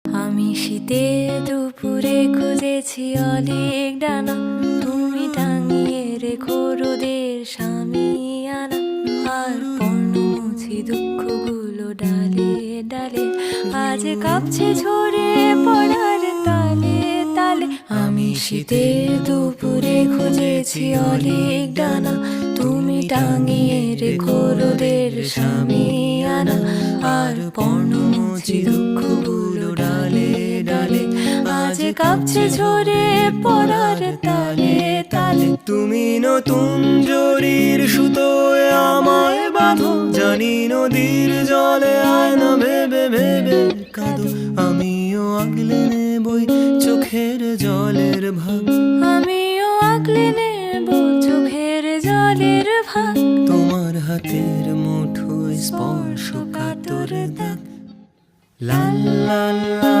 আমি শীতের দুপুরে খুঁজেছি অনেক ডানা, তুমি টাঙিয়ে রেখো রোদের সামিয়ানা। আর পর্ণ মুছি দুঃখগুলো ডালে ডালে, আজ কাঁপছে ঝরে পড়ার তালে তালে। আমি শীতের দুপুরে খুঁজেছি অনেক ডানা, তুমি টাঙিয়ে রেখো রোদের সামিয়ানা। আর পর্ণ মুছি দুঃখগুলো ডালে ডালে, আজ কাঁপছে ঝরে পড়ার তালে তালে। তুমি নতুন জরির সুতোয় আমায় বাঁধো, জানি নদীর জলে আয়না ভেবে ভেবে কাঁদো। আমিও আগলে নেবই চোখের জলের ভাগ, আমিও আগলে নেব চোখের জলের ভাগ। তোমার হাতের মুঠোয় স্পর্শ কাতর দাগ। লা লা লা।